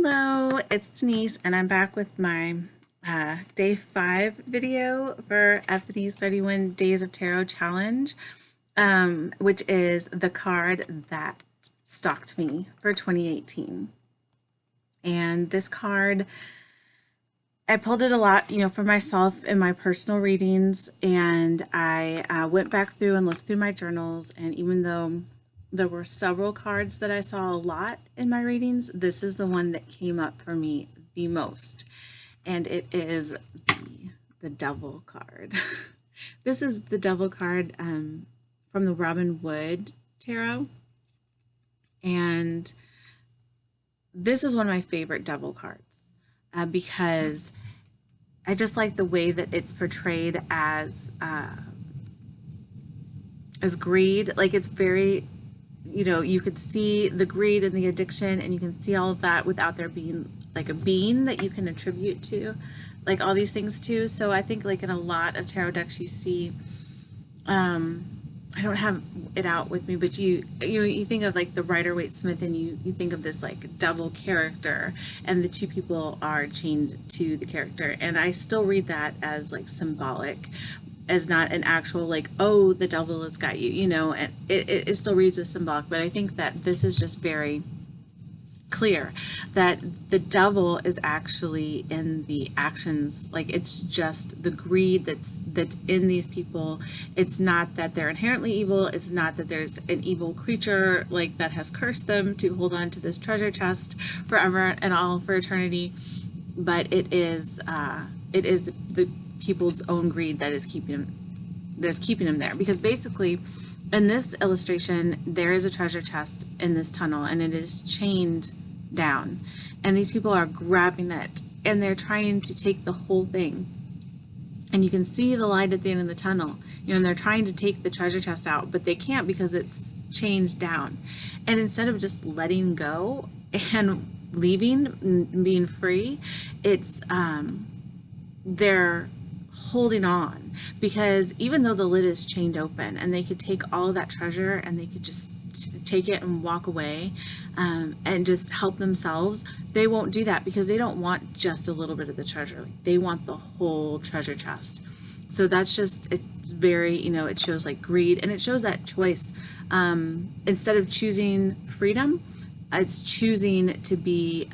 Hello, it's Denise, and I'm back with my day 5 video for Anthony's 31 Days of Tarot Challenge, which is the card that stalked me for 2018. And this card, I pulled it a lot, for myself in my personal readings, and I went back through and looked through my journals, and even though there were several cards that I saw a lot in my readings, this is the one that came up for me the most, and it is the Devil card. This is the Devil card from the Robin Wood Tarot, and this is one of my favorite Devil cards because I just like the way that it's portrayed as greed. Like, it's very, you could see the greed and the addiction, and you can see all of that without there being like a being that you can attribute to, like all these things to. So I think like in a lot of tarot decks you see, I don't have it out with me, but you think of like the Rider-Waite-Smith, and you think of this like devil character, and the two people are chained to the character, and I still read that as like symbolic, as not an actual like, oh, the devil has got you, and it still reads as symbolic. But I think that this is just very clear that the devil is actually in the actions. Like, it's just the greed that's in these people. It's not that they're inherently evil. It's not that there's an evil creature like that has cursed them to hold on to this treasure chest forever and all for eternity, but it is the people's own greed that is keeping them there. Because basically in this illustration there is a treasure chest in this tunnel, and it is chained down, and these people are grabbing it, and they're trying to take the whole thing, and you can see the light at the end of the tunnel, and they're trying to take the treasure chest out, but they can't because it's chained down. And instead of just letting go and leaving and being free, it's they're holding on, because even though the lid is chained open and they could take all of that treasure and they could just take it and walk away and just help themselves, they won't do that, because they don't want just a little bit of the treasure. Like, they want the whole treasure chest. So that's just, it's very, it shows like greed, and it shows that choice. Instead of choosing freedom, it's choosing to be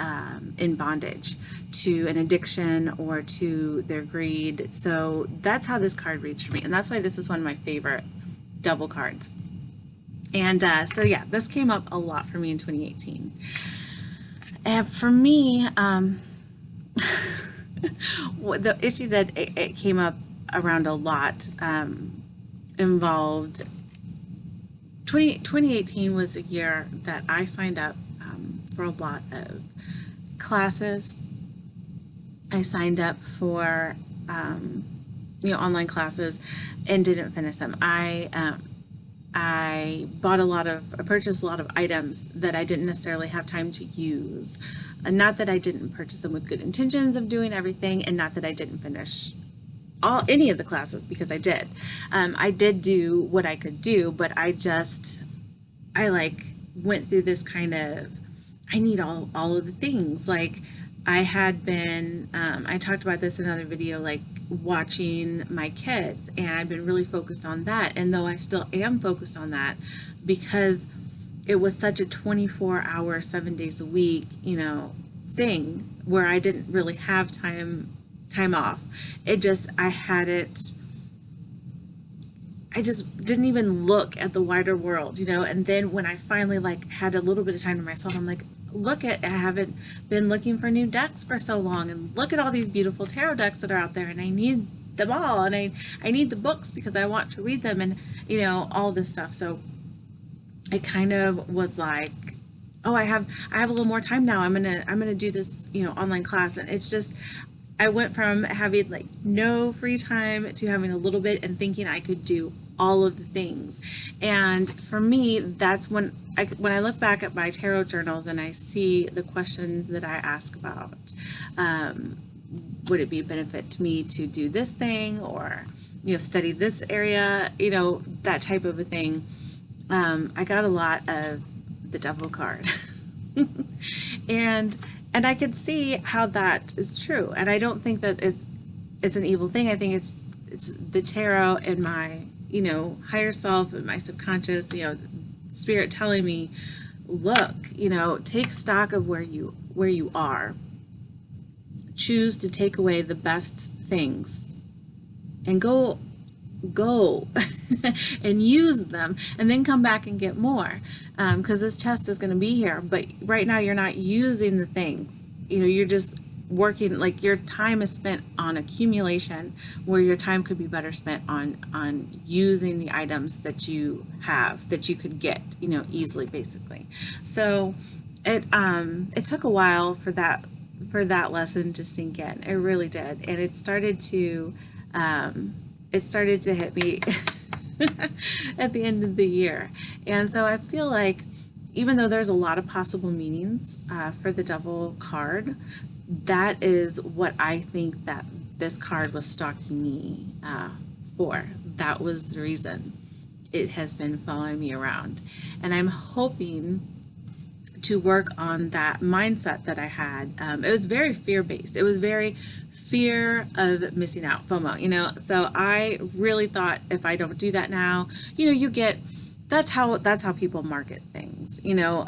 in bondage to an addiction or to their greed. So that's how this card reads for me, and that's why this is one of my favorite Devil cards. And so yeah, this came up a lot for me in 2018. And for me, the issue that it came up around a lot involved 2018 was a year that I signed up for a lot of classes. I signed up for online classes and didn't finish them. I purchased a lot of items that I didn't necessarily have time to use. Not that I didn't purchase them with good intentions of doing everything, and not that I didn't finish any of the classes, because I did. I did do what I could do, but I like went through this kind of, I need all of the things. Like, I had been, I talked about this in another video, like watching my kids, and I've been really focused on that. And though I still am focused on that, because it was such a 24-hour, 7 days a week, thing where I didn't really have time off. I just didn't even look at the wider world, and then when I finally like had a little bit of time to myself, I'm like, I haven't been looking for new decks for so long, and look at all these beautiful tarot decks that are out there, and I need them all, and I need the books because I want to read them, and all this stuff. So it kind of was like, oh, I have a little more time now. I'm gonna do this online class, and it's just, I went from having like no free time to having a little bit and thinking I could do all of the things. And for me, that's when I look back at my tarot journals and I see the questions that I ask about, would it be a benefit to me to do this thing, or study this area, that type of a thing. I got a lot of the Devil card. And And I could see how that is true. And I don't think that it's an evil thing. I think it's the tarot and my, higher self and my subconscious, spirit telling me, look, take stock of where you are. Choose to take away the best things and go and use them, and then come back and get more, because this chest is going to be here, but right now you're not using the things. You're just working, like your time is spent on accumulation, where your time could be better spent on using the items that you have, that you could get easily, basically. So it took a while for that lesson to sink in. It really did. And it started to hit me at the end of the year. And so I feel like, even though there's a lot of possible meanings for the Devil card, that is what I think that this card was stalking me for. That was the reason it has been following me around. And I'm hoping to work on that mindset that I had. It was very fear-based. It was very fear of missing out, FOMO, So I really thought, if I don't do that now, that's how people market things,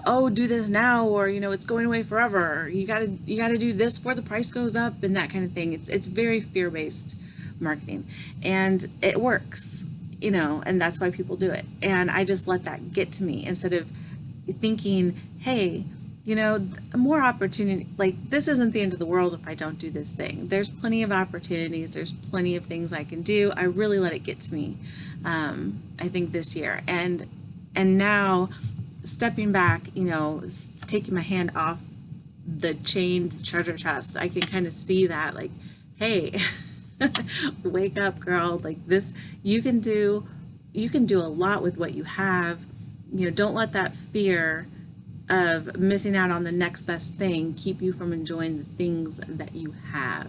oh, do this now, or, it's going away forever. You gotta do this before the price goes up, and that kind of thing. It's very fear-based marketing, and it works, and that's why people do it. And I just let that get to me, instead of thinking, hey, more opportunity, like, this isn't the end of the world if I don't do this thing. There's plenty of opportunities. There's plenty of things I can do. I really let it get to me, I think, this year. And now, stepping back, taking my hand off the chained treasure chest, I can kind of see that, like, hey, wake up, girl. Like, this, you can do a lot with what you have. Don't let that fear of missing out on the next best thing keep you from enjoying the things that you have.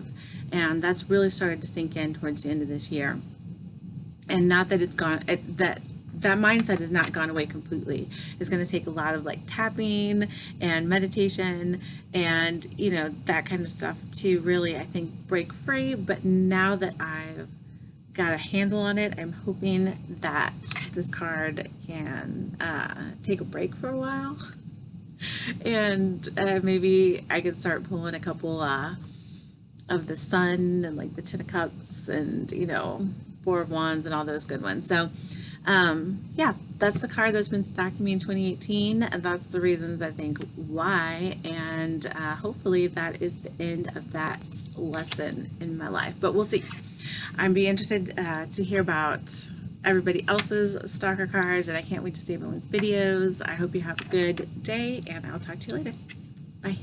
And that's really started to sink in towards the end of this year. And not that it's gone, that mindset has not gone away completely. It's going to take a lot of, like, tapping and meditation and, that kind of stuff to really, I think, break free. But now that I've got a handle on it, I'm hoping that this card can take a break for a while. And maybe I could start pulling a couple of the Sun, and, like, the Ten of Cups, and, Four of Wands, and all those good ones. So yeah, that's the card that's been stalking me in 2018, and that's the reasons, I think, why. And hopefully that is the end of that lesson in my life, but we'll see. I'd be interested to hear about everybody else's stalker cards, and I can't wait to see everyone's videos. I hope you have a good day, and I'll talk to you later. Bye.